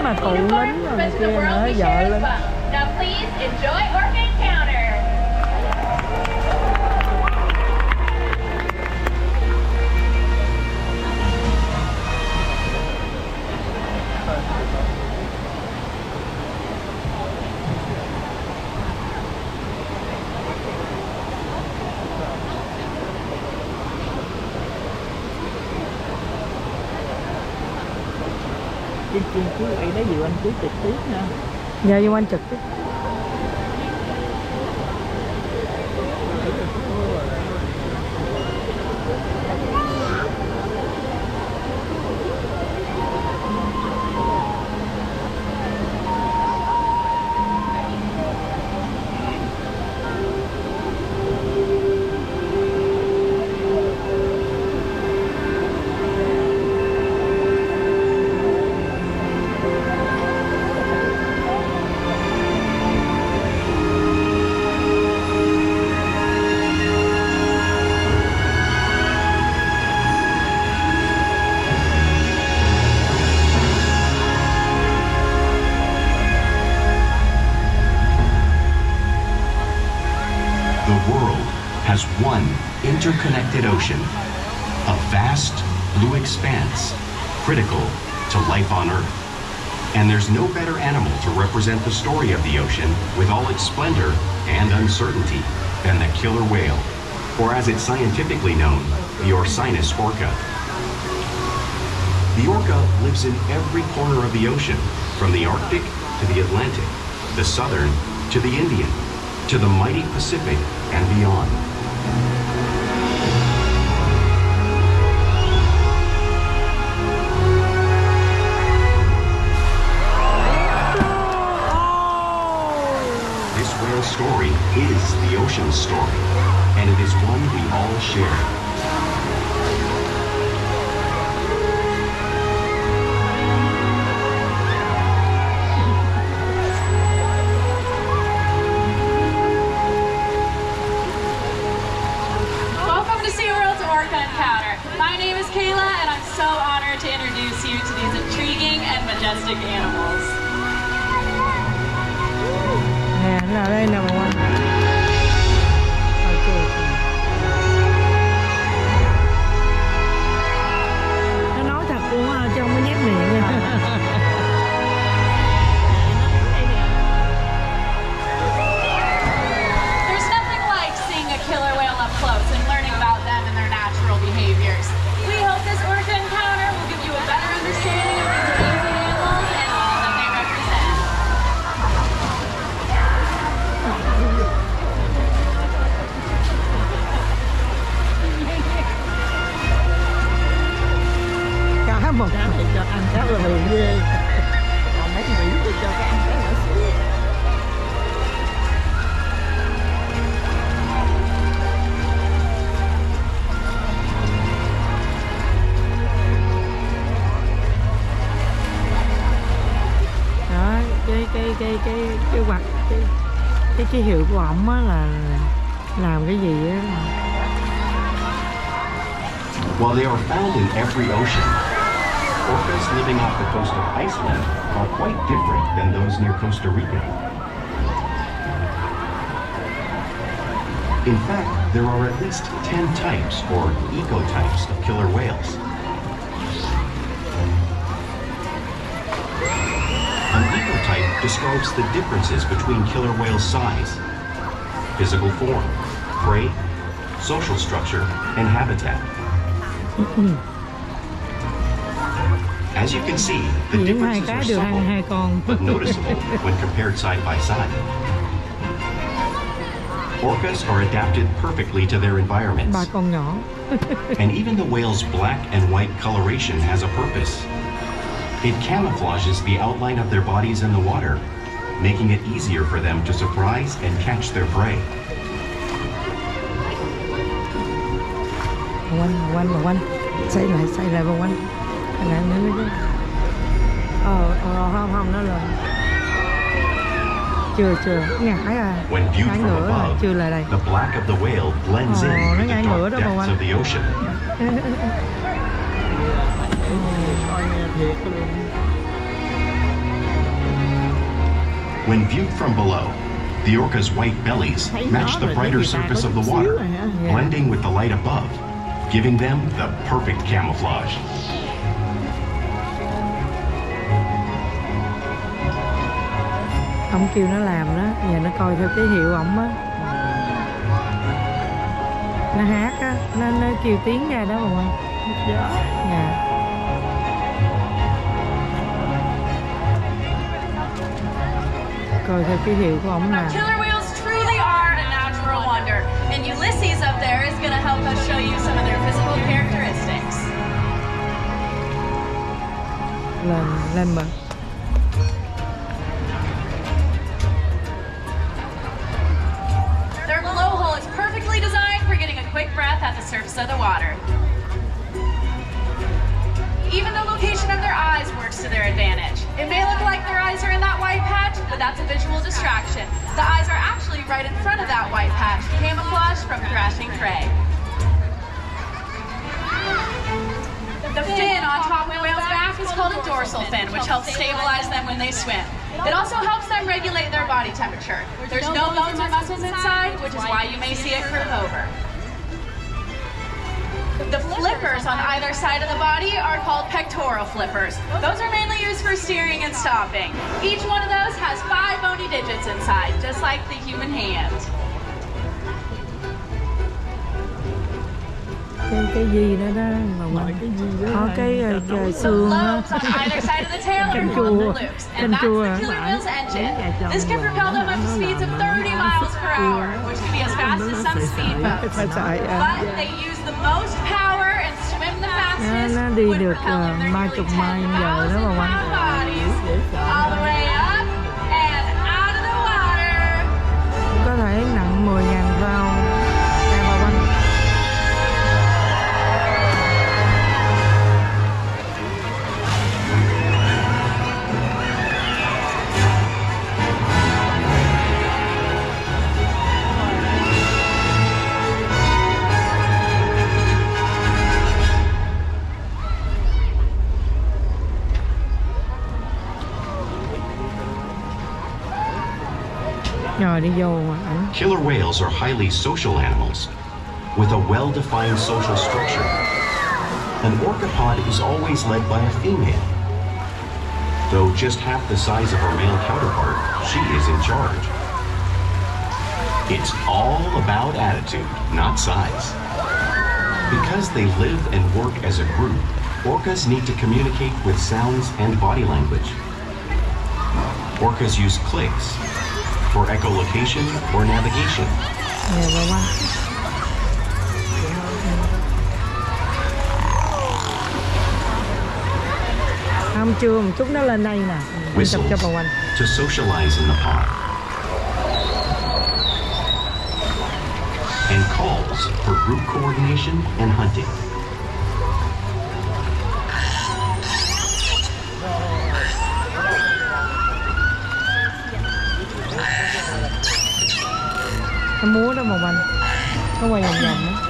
mà cụ lính rồi này kia nữa, vợ lính. Now please enjoy Orca Encounter. Trên chú ấy đó dự anh chú trực tiếp nha. Dạ vô anh trực tiếp. Has one interconnected ocean, a vast blue expanse critical to life on Earth. And there's no better animal to represent the story of the ocean with all its splendor and uncertainty than the killer whale, or as it's scientifically known, the Orcinus orca. The orca lives in every corner of the ocean, from the Arctic to the Atlantic, the Southern to the Indian, to the mighty Pacific and beyond. This whale story is the ocean's story, and it is one we all share. Welcome to SeaWorld's Orca Encounter. My name is Kayla, and I'm so honored to introduce you to these intriguing and majestic animals. Nè, nó ở đây nè mọi người. Nó nói thật luôn á, chứ không có nhét miệng nha. There's nothing like seeing a killer whale up close and learning about them and their natural behaviors. We hope this Orca Encounter will give you a better understanding of these amazing animals and all that they represent. Cá một Cá thì cho ăn cá là thường ghê. Còn mấy Mỹ thì cho cá ăn cá nhỏ xíu. đó, cái quạt cái hiệu của ổng á là làm cái gì á. While they are found in every ocean, orcas living off the coast of Iceland are quite different than those near Costa Rica. In fact, there are at least 10 types or ecotypes of killer whales. An ecotype describes the differences between killer whale size, physical form, prey, social structure, and habitat. As you can see, the Chỉ hai differences cái are được hai subtle, con. but noticeable when compared side by side. Orcas are adapted perfectly to their environments, Ba con nhỏ. and even the whale's black and white coloration has a purpose. It camouflages the outline of their bodies in the water, making it easier for them to surprise and catch their prey. Quanh xây lại vòng quanh lại nữa chứ. Không nó lên chưa ngã à, When viewed ngã from ngửa rồi, above, chưa lại đây. the black of the whale blends in nó with ngã the ngửa dark đó mà depths anh. of the ocean. Coi nghe thiệt luôn. When viewed from below, the orca's white bellies match the brighter surface of the water, blending with the light above, giving them the perfect camouflage. Ông kêu nó làm đó, giờ nó coi theo cái hiệu ổng á. Nó hát á, nó kêu tiếng ra đó mà. Dạ. Coi theo cái hiệu của ổng là. Killer whales truly are a natural wonder, and Ulysses up there is going to help us show you some of their physical characteristics. Lên bờ. Their blowhole is perfectly designed for getting a quick breath at the surface of the water. Even the location of their eyes works to their advantage. It may look like their eyes are in that white patch, but that's a visual distraction. The eyes are actually right in front of that white patch, camouflaged from thrashing prey. The fin on top of the whale's back is called a dorsal fin, which helps stabilize them when they swim. It also helps them regulate their body temperature. There's no bones or muscles inside, which is why you may see it curve over. The flippers on either side of the body are called pectoral flippers. Those are mainly used for steering and stopping. Each one of those has 5 bony digits inside, just like the human hand. Cái gì đó đó mà có cái xương á. Lobes on either side of the tail are called the loops, and that's the killer whale's engine. This can propel them up to speeds of 30 miles per hour, which can be as fast as some speedboats. But they use the most power and swim the fastest, Nó đi would được propel them 30 through mai giờ đó mà 10,000 quanh. pound bodies all the way up and out of the water. Có thể nặng 10.000 pound. Ra mà quanh. Rồi đi vô mà ảnh. Killer whales are highly social animals with a well-defined social structure. An orca pod is always led by a female. Though just half the size of her male counterpart, she is in charge. It's all about attitude, not size. Because they live and work as a group, orcas need to communicate with sounds and body language. Orcas use clicks for echolocation or navigation. Nè bà quanh. Không chưa một chút nó lên đây nè. Chụp Whistles cho bà quanh. to socialize in the pod. And calls for group coordination and hunting. Nó múa đó bà quanh. Nó quay vòng vòng đó.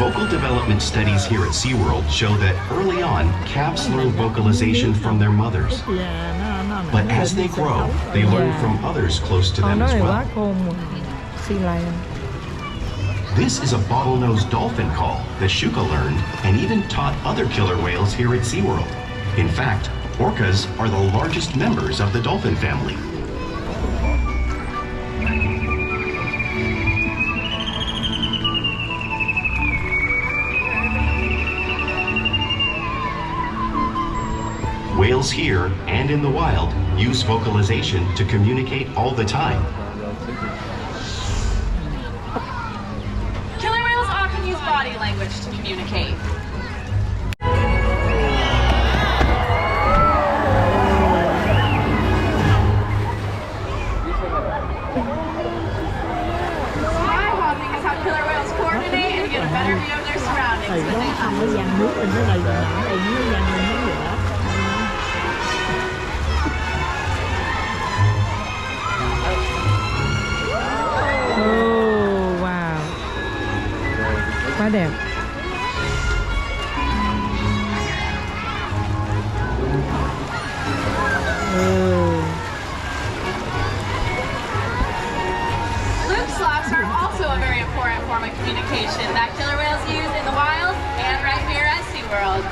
Vocal development studies here at SeaWorld show that early on, calves learn vocalization from their mothers. But as they grow, they learn from others close to them Nó as này quá well. khôn mà. Sea lion. This is a bottlenose dolphin call that Shuka learned and even taught other killer whales here at SeaWorld. In fact, orcas are the largest members of the dolphin family. Whales here and in the wild use vocalization to communicate all the time. Killer whales often use body language to communicate. Sky hopping is how killer whales coordinate and get a better view of their surroundings Thì when nó they không hunt. có gian nước bên cái này là nọ đây nó gian lên nó vậy đó. Oh, wow. Quá đẹp. Ừ. form of communication that killer whales use in the wild and right here at SeaWorld.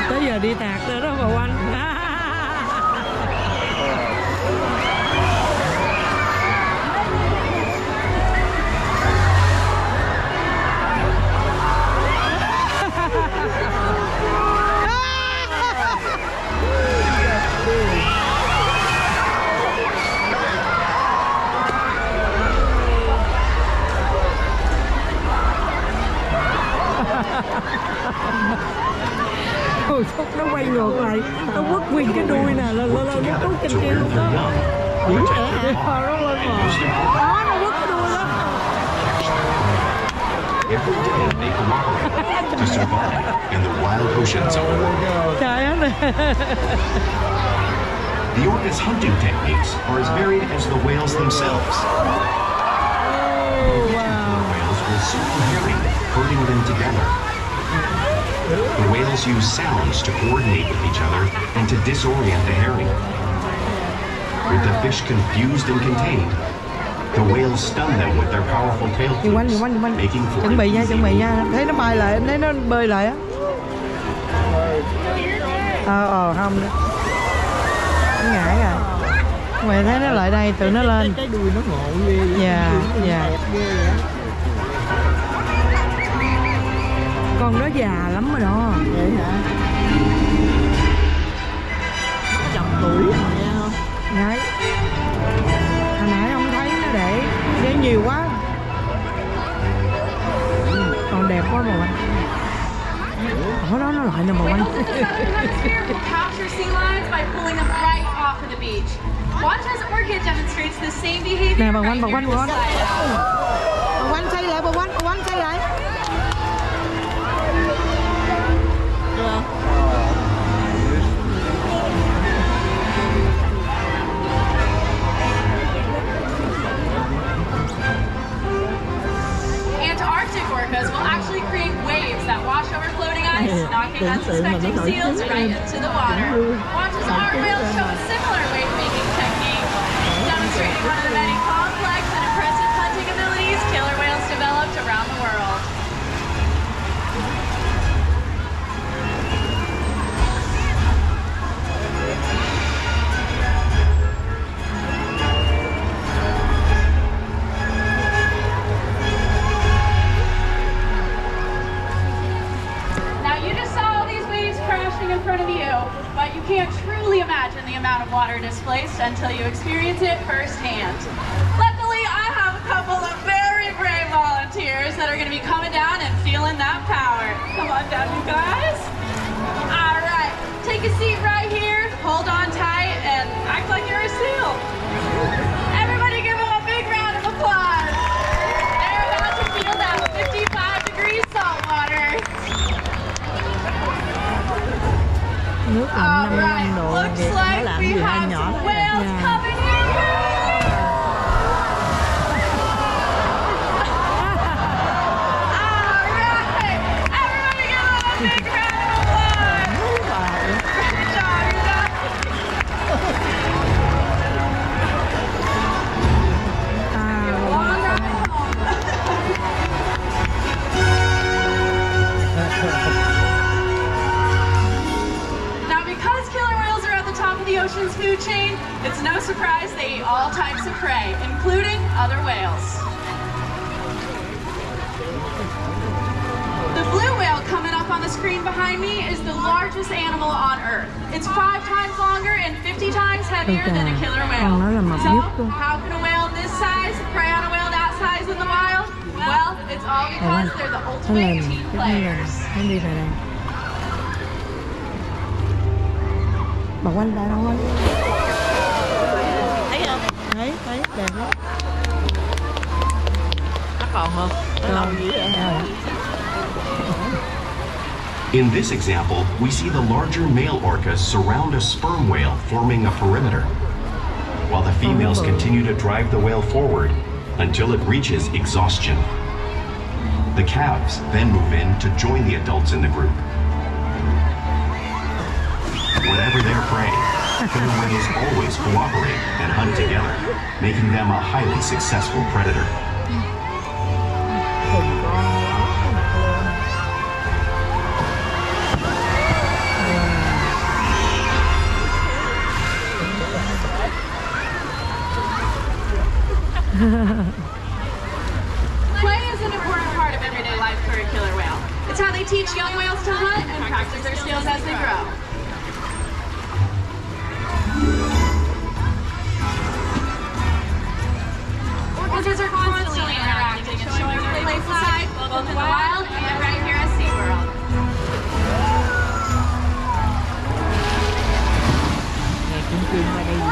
Tới giờ đi tạc rồi đó Bảo Anh. Ôi thúc nó quay ngược lại, nó quất nguyên cái đuôi nè, lên nó quất trên kia luôn đó. Dữ hả? Nó lên mà. Đó, nó quất cái đuôi đó. Every day they cooperate to survive in the wild oceans of the world. Trời ơi. The orca's hunting techniques are as varied as the whales themselves. Whales will circle herring, herding them together. The whales use sounds to coordinate with each other and to disorient the herring. With the fish confused and contained, the whales stun them with their powerful tail flukes, making for Chuẩn bị nha, an chuẩn bị nha. Thấy nó bay lại, thấy nó bơi lại á. Không nữa. Nó ngại rồi. Mày thấy nó lại đây, tự nó lên. Cái đuôi nó ngộ ghê. Dạ, dạ. Con đó già lắm rồi đó. Vậy hả? Chậm tuổi rồi nghe không? Đấy. Hồi nãy không thấy nó để nhiều quá. Còn đẹp quá Màu Anh. Ở đó nó lại nè Màu Anh. Capture sea lions by pulling them right off of the beach. Watch as Orca demonstrates the same behavior. Nè Bảo Anh, right Bảo here Anh, with Bảo Anh. slide out. Bảo Anh xây lại, Bảo Anh xây lại. Antarctic orcas will actually create waves that wash over floating ice, knocking unsuspecting seals right into the water. Watch as our whales show a similar wave-making technique, demonstrating one of the many complex and impressive hunting abilities killer whales developed around the world. In front of you, but you can't truly imagine the amount of water displaced until you experience it firsthand. Luckily, I have a couple of very brave volunteers that are going to be coming down and feeling that power. Come on down, you guys. All right, take a seat right here, hold on tight, and act like you're a seal. Everybody give them a big round of applause. They're about to feel that 55-degree salt water. Nước là 55 độ vậy, nó làm gì hai nhỏ đó. The ocean's food chain, it's no surprise they eat all types of prey, including other whales. The blue whale coming up on the screen behind me is the largest animal on Earth. It's 5 times longer and 50 times heavier than a killer whale. So, how can a whale this size prey on a whale that size in the wild? Well, it's all because they're the ultimate team players. Bảo Anh tại đâu anh? Thấy không? Thấy, đẹp lắm. Nó còn không? Nó lâu dữ vậy hả? In this example, we see the larger male orcas surround a sperm whale, forming a perimeter, while the females continue to drive the whale forward until it reaches exhaustion. The calves then move in to join the adults in the group. Whatever their prey, Killer whales always cooperate and hunt together, making them a highly successful predator. Play is an important part of everyday life for a killer whale. It's how they teach young whales to hunt and practice their skills as they grow. Orcas are constantly interacting and showing their playful side, both in the wild and right here at SeaWorld.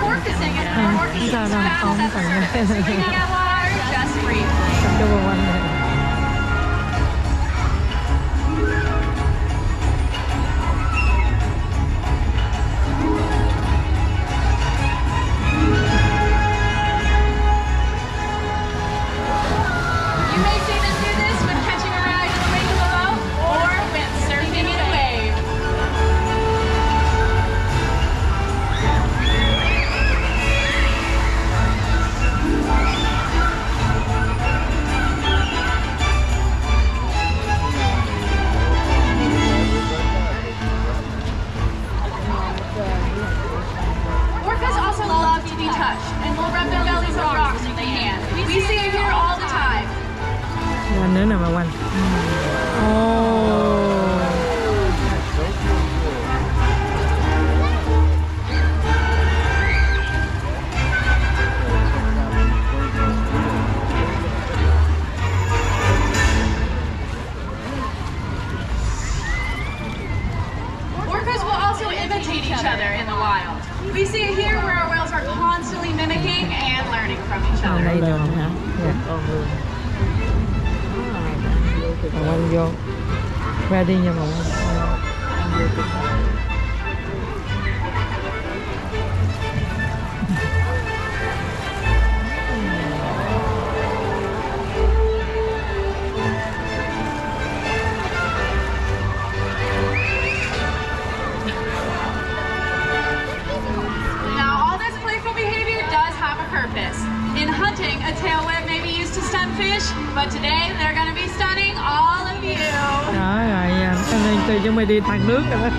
Orca sing it for orcas. Sao đâu, không cần Singing at water just briefly. cho vào quanh này. You may see them do this when catching a ride in the wake of a boat or when surfing in a wave. Orcas also love to be touched and will rub their bellies on rocks when they can. We see it here all the time. Quanh nữa nè mà quanh. Ồ. Orcas will also imitate each other in the wild. We see it here where our whales are constantly mimicking and learning from each Ở other. đây lên hả? Dạ. Mà quanh vô. Ra đi nha mà quanh. Now, all this playful behavior does have a purpose. In hunting, a tail whip may be used to stun fish, but today they're going to be stunning all of you. Đó rồi, cho nên tôi chuẩn bị đi tặng nước rồi đó.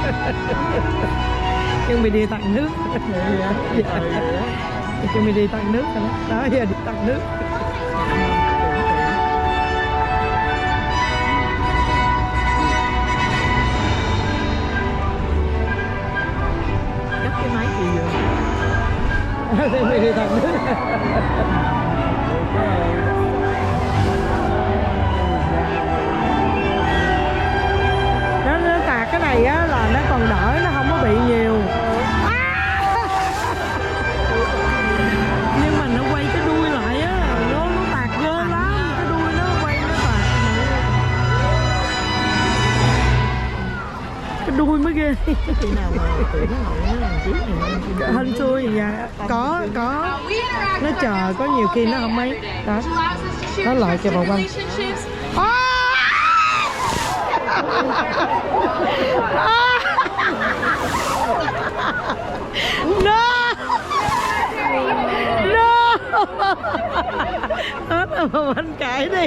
Chuẩn bị đi tặng nước. Dạ. Chuẩn bị đi tặng nước rồi đó. Đó, giờ đi tặng nước. Cắt cái máy gì vậy? Chuẩn bị đi tặng nước. Nó tạt cái này á là nó còn đỡ, nó không có bị nhiều. Nhưng mà nó quay cái đuôi lại á, nó tạt ghê lắm, cái đuôi nó quay nó tạt. Cái đuôi mới ghê. Khi nào mà tụi nó ngồi nó làm chiếc này hên xui dạ có nó chờ, có nhiều khi nó không mấy đó, nó lại cho vào quanh. No! No! Hết rồi mà anh cãi đi.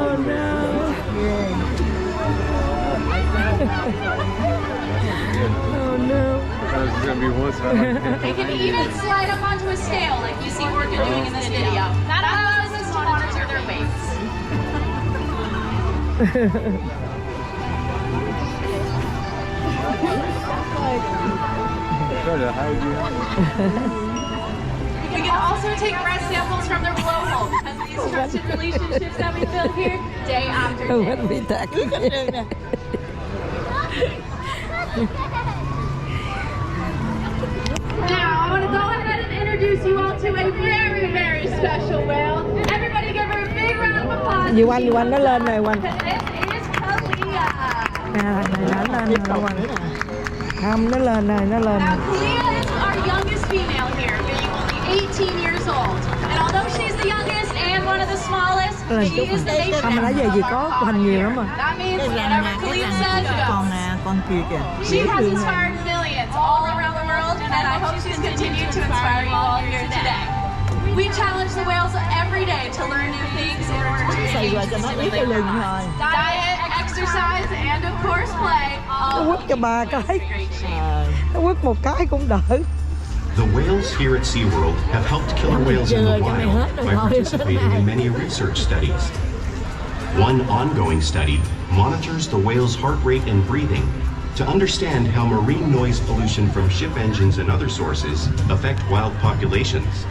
Oh no. Oh no. There's gonna be one side. They can even slide up onto a scale like you see Orca doing in this video. That allows us to monitor their weights. We can also take breath samples from their blowhole because of these trusted relationships that we build here day after day. Vẫn bị tạt. Now, I want to go ahead and introduce you all to a very, very special whale. Everybody give her a big round of applause. Gì quanh nó lên này quanh. This is Kalia. Nè nó lên rồi quanh. Không, nó lên này, nó lên. Now, Kalia is our youngest female here, being only 18 years old. And although she's the youngest and one of the smallest. She is the matriarch. Không nói về gì có hành nhiều lắm mà. That means Cái răng whatever nè, cái Khalid răng says con goes. kia kìa. She has inspired millions all around the world, and I hope she's continued to inspire you all here today. We challenge the whales every day to learn new things in order to Xì behave qua cho nó biết cái lưng thôi. diet, exercise, and of course play. Nó quất cho 3 cái. Great shape. Nó quất 1 cái cũng đỡ. The whales here at SeaWorld have helped killer whales in the wild by participating in many research studies. One ongoing study monitors the whale's heart rate and breathing to understand how marine noise pollution from ship engines and other sources affect wild populations.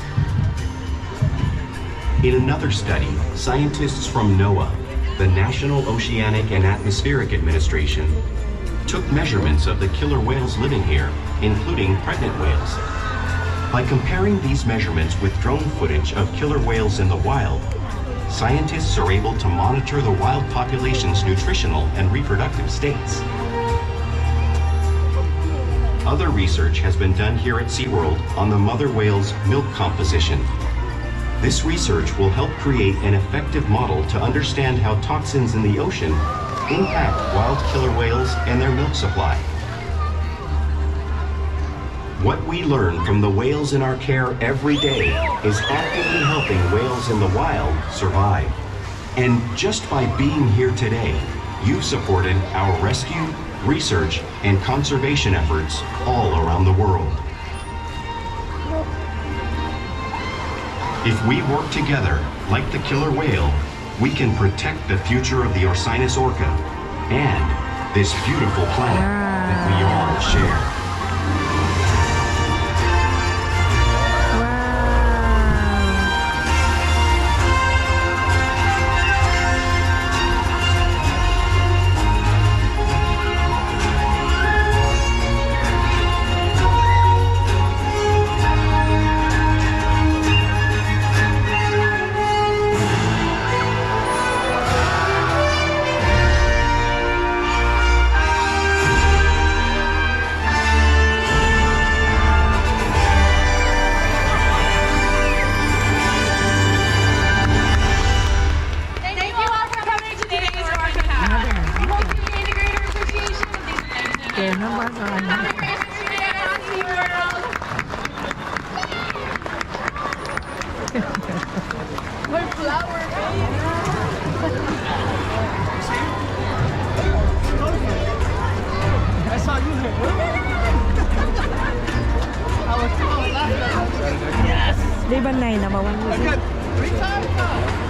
In another study, scientists from NOAA, the National Oceanic and Atmospheric Administration, took measurements of the killer whales living here, including pregnant whales. By comparing these measurements with drone footage of killer whales in the wild, scientists are able to monitor the wild population's nutritional and reproductive states. Other research has been done here at SeaWorld on the mother whale's milk composition. This research will help create an effective model to understand how toxins in the ocean impact wild killer whales and their milk supply. What we learn from the whales in our care every day is actively helping whales in the wild survive. And just by being here today, you've supported our rescue, research, and conservation efforts all around the world. If we work together, like the killer whale, we can protect the future of the Orcinus orca and this beautiful planet that we all share. Nó quá ngon. I saw you here. Đi bên này nè bà Quang. Good. 3 times.